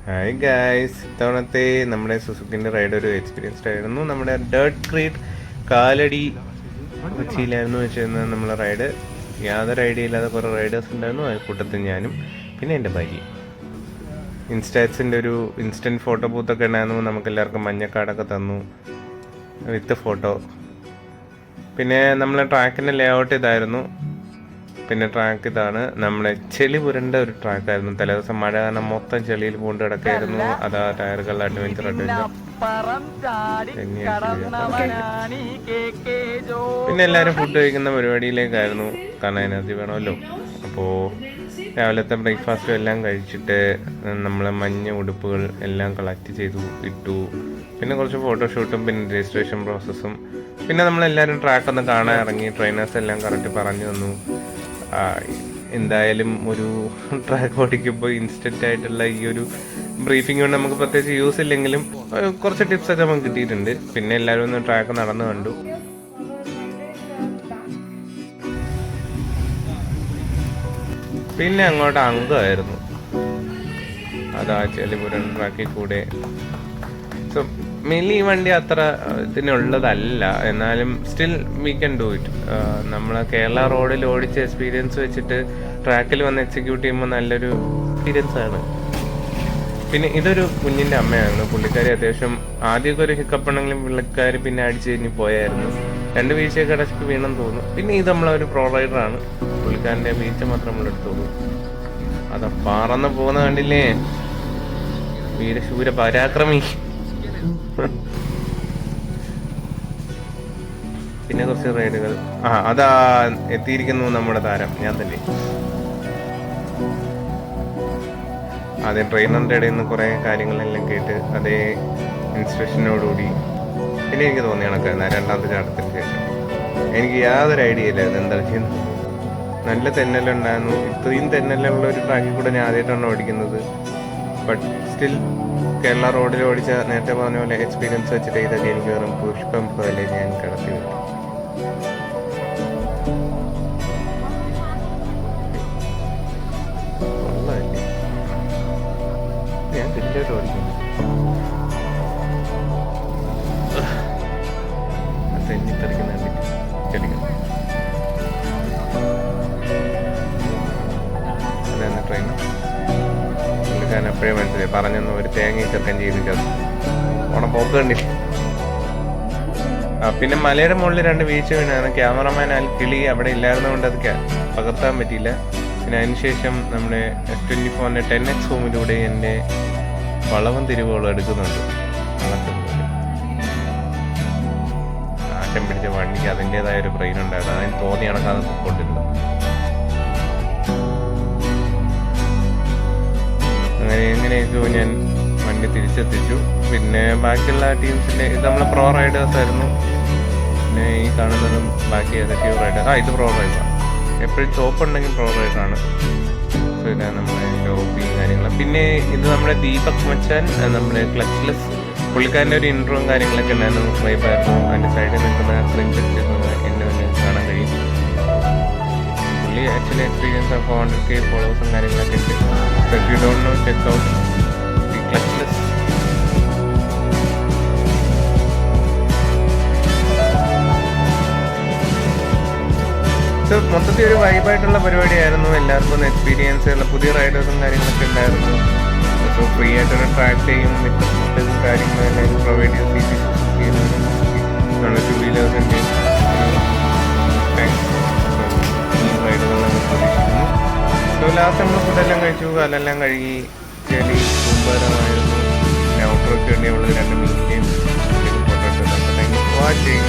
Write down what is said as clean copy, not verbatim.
Hi guys, ഇത്തവണത്തെ നമ്മുടെ സുസുക്കിൻ്റെ ride ഒരു എക്സ്പീരിയൻസ്ഡ് ആയിരുന്നു. നമ്മുടെ ഡേർട്ട് ക്രീറ്റ് കാലടി കൊച്ചിയിലായിരുന്നു വെച്ചിരുന്നത് നമ്മളെ റൈഡ്. യാതൊരു ഐഡിയ ഇല്ലാതെ കുറേ റൈഡേഴ്സ് ഉണ്ടായിരുന്നു, അത് കൂട്ടത്തിൽ ഞാനും പിന്നെ എൻ്റെ ഭാര്യ. ഇൻസ്റ്റാറ്റ്സിൻ്റെ ഒരു ഇൻസ്റ്റൻറ്റ് ഫോട്ടോ ബൂത്തൊക്കെ ഉണ്ടായിരുന്നു. നമുക്കെല്ലാവർക്കും മഞ്ഞക്കാടൊക്കെ തന്നു വിത്ത് ഫോട്ടോ. പിന്നെ നമ്മളെ ട്രാക്കിൻ്റെ ലേ ഔട്ട് ഇതായിരുന്നു. പിന്നെ ട്രാക്ക് ഇതാണ്. നമ്മുടെ ചെളി പുരണ്ട ഒരു ട്രാക്കായിരുന്നു. തലേദിവസം മഴ കാരണം മൊത്തം ചെളിയിൽ പൂണ്ട് കിടക്കായിരുന്നു. അതാ ടയറുകൾ അഡ്വഞ്ചർ. പിന്നെ എല്ലാവരും ഫുഡ് കഴിക്കുന്ന പരിപാടിയിലേക്കായിരുന്നു, കാരണം എനർജി വേണമല്ലോ. അപ്പോൾ രാവിലത്തെ ബ്രേക്ക്ഫാസ്റ്റും എല്ലാം കഴിച്ചിട്ട് നമ്മൾ മഞ്ഞ ഉടുപ്പുകൾ എല്ലാം കളക്ട് ചെയ്തു ഇട്ടു. പിന്നെ കുറച്ച് ഫോട്ടോഷൂട്ടും പിന്നെ രജിസ്ട്രേഷൻ പ്രോസസ്സും. പിന്നെ നമ്മളെല്ലാവരും ട്രാക്കൊന്ന് കാണാൻ ഇറങ്ങി. ട്രെയിനേഴ്സ് എല്ലാം കറക്റ്റ് പറഞ്ഞു തന്നു. എന്തായാലും ഒരു ട്രാക്ക് ഓടിക്കുമ്പോൾ ഇൻസ്റ്റൻ്റ് ആയിട്ടുള്ള ഈ ഒരു ബ്രീഫിംഗ് കൊണ്ട് നമുക്ക് പ്രത്യേകിച്ച് യൂസ് ഇല്ലെങ്കിലും കുറച്ച് ടിപ്സൊക്കെ നമുക്ക് കിട്ടിയിട്ടുണ്ട്. പിന്നെ എല്ലാവരും ഒന്ന് ട്രാക്ക് നടന്നു കണ്ടു. പിന്നെ അങ്ങോട്ട് അങ്കമായിരുന്നു. അതാ ചെളിപുരൻ ട്രാക്കിൽ കൂടെ. സോ മെയിൻലി ഈ വണ്ടി അത്ര ഇതിനുള്ളതല്ല, എന്നാലും still we can do it. നമ്മൾ കേരള റോഡിൽ ഓടിച്ച എക്സ്പീരിയൻസ് വെച്ചിട്ട് ട്രാക്കിൽ വന്ന് എക്സിക്യൂട്ട് ചെയ്യുമ്പോൾ നല്ലൊരു എക്സ്പീരിയൻസ് ആണ്. പിന്നെ ഇതൊരു കുഞ്ഞിൻ്റെ അമ്മയായിരുന്നു. പുള്ളിക്കാരി അത്യാവശ്യം ആദ്യമൊക്കെ ഒരു ഹിക്കപ്പുണ്ടെങ്കിലും പുള്ളിക്കാർ പിന്നെ അടിച്ച് കഴിഞ്ഞ് പോയായിരുന്നു. 2 വീഴ്ചയൊക്കെ ഇടയ്ക്ക് വീണെന്ന് തോന്നുന്നു. പിന്നെ ഇത് നമ്മളൊരു പ്രോ റൈഡറാണ്. പുള്ളിക്കാരൻ്റെ വീഴ്ച മാത്രം നമ്മൾ എടുത്തോളൂ. അതാ പറന്ന് പോകുന്ന കണ്ടില്ലേ, വീരശൂര പരാക്രമി. പിന്നെ കുറച്ച് റൈഡുകൾ. അതാ എത്തിയിരിക്കുന്നു നമ്മുടെ താരം, ഞാൻ തന്നെ. ആദ്യം ട്രെയിനറിൻ്റെ ഇടയിൽ നിന്ന് കുറേ കാര്യങ്ങളെല്ലാം കേട്ട് അതേ ഇൻസ്ട്രക്ഷനോടുകൂടി പിന്നെ എനിക്ക് തോന്നി കണക്കായിരുന്നു. രണ്ടാമത്തെ ചാട്ടത്തിന് ശേഷം എനിക്ക് യാതൊരു ഐഡിയ ഇല്ലായിരുന്നു എന്താ ചെയ്യുന്നത്. നല്ല തെന്നലുണ്ടായിരുന്നു. ഇത്രയും തെന്നലുള്ള ഒരു ട്രാക്കിൽ കൂടെ ഞാൻ ആദ്യമായിട്ടാണ് ഓടിക്കുന്നത്. ബട്ട് സ്റ്റിൽ കേരള റോഡിൽ ഓടിച്ച നേരത്തെ പറഞ്ഞ പോലെ എക്സ്പീരിയൻസ് വെച്ചിട്ട് ഇതൊക്കെ എനിക്ക് വെറും പുഷ്പം പോലെ ഞാൻ കടത്തി വിട്ടു. ഞാൻ കിട്ടിയിട്ട് ഓടിക്കുന്നു. തെന്നിത്തെറിക്കുന്ന ചെടികൾ. അതാണ് ട്രെയിൻ. പുള്ളിക്കാരൻ എപ്പോഴും മനസ്സിലായി, പറഞ്ഞൊന്നും ഒരു തേങ്ങ ചെക്കൻ ചെയ്തിട്ട് ഓണം പോക്ക് കണ്ടില്ല. പിന്നെ മലയുടെ മുകളിൽ 2 വീഴ്ച വീണാണ്. ക്യാമറമാൻ കിളി അവിടെ ഇല്ലായിരുന്നതുകൊണ്ട് അത് പകർത്താൻ പറ്റിയില്ല. പിന്നെ അതിനുശേഷം നമ്മുടെ S24 10X ഫോമിലൂടെ എൻ്റെ വളവും തിരിവുകളും എടുക്കുന്നുണ്ട്. ആശം പിടിച്ച വണ്ടിക്ക് അതിൻ്റെതായ ഒരു ബ്രെയിൻ ഉണ്ടായിരുന്നു. അതിന് തോന്നി കണക്കാതെ കൊണ്ടിരുന്നത്. എങ്ങനെയൊക്കെയോ ഞാൻ വണ്ടി തിരിച്ചെത്തിച്ചു. പിന്നെ ബാക്കിയുള്ള ടീംസിൻ്റെ ഇത് നമ്മളെ പ്രോ റൈഡേഴ്സ് ആയിരുന്നു. പിന്നെ ഈ കാണുന്നതും ബാക്കി ഏതൊക്കെയോ റൈഡർ. ഇത് പ്രോ റൈഡറാണ്. എപ്പോഴും ചോപ്പുണ്ടെങ്കിൽ പ്രോ റൈഡറാണ്. സോ ഇതാണ് നമ്മളെ ലോബിയും കാര്യങ്ങളും. പിന്നെ ഇത് നമ്മുടെ ദീപക് മച്ചാൻ, നമ്മുടെ ക്ലച്ച്ലെസ്. പുള്ളിക്കാരൻ്റെ ഒരു ഇൻട്രോയും കാര്യങ്ങളൊക്കെ ഉണ്ടായിരുന്നു. വൈബായിരുന്നു. അതിൻ്റെ സൈഡിൽ നിൽക്കുന്ന പ്രിന്റ് എന്നെ തന്നെ കാണാൻ കഴിയും. പുള്ളി ആക്ച്വലി എക്സ്പീരിയൻസ് ഓഫ് 400K ഫോളോവേഴ്സും കാര്യങ്ങളൊക്കെ ഉണ്ട്. So if you don't know, check out the Clutchless. So മൊത്തത്തിൽ ഒരു വൈബായിട്ടുള്ള പരിപാടിയായിരുന്നു. എല്ലാവർക്കും ഒന്ന് എക്സ്പീരിയൻസ് ഉള്ള പുതിയ റൈഡേഴ്സും കാര്യങ്ങളൊക്കെ ഉണ്ടായിരുന്നു. സോ ഫ്രീ ആയിട്ടൊരു ട്രാക്ക് ചെയ്യും വിത്ത് ഫുഡ് കാര്യങ്ങളെല്ലാം പ്രൊവൈഡ് ചെയ്യുന്ന 2 വീലേഴ്സിൻ്റെ റൈഡുകൾ നമ്മൾ പ്രതീക്ഷിക്കുന്നു. സോ ലാസ്റ്റ് നമ്മൾ ഫുഡെല്ലാം കഴിച്ചു, കാലെല്ലാം കഴുകി. ചെളി കുമ്പരമായിരുന്നു. ഔട്ടറൊക്കെ വേണ്ടി നമ്മൾ 2 മീനിൻ്റെയും ഫോട്ടോ എടുത്തിട്ടുണ്ട്. വാച്ച് ചെയ്യും.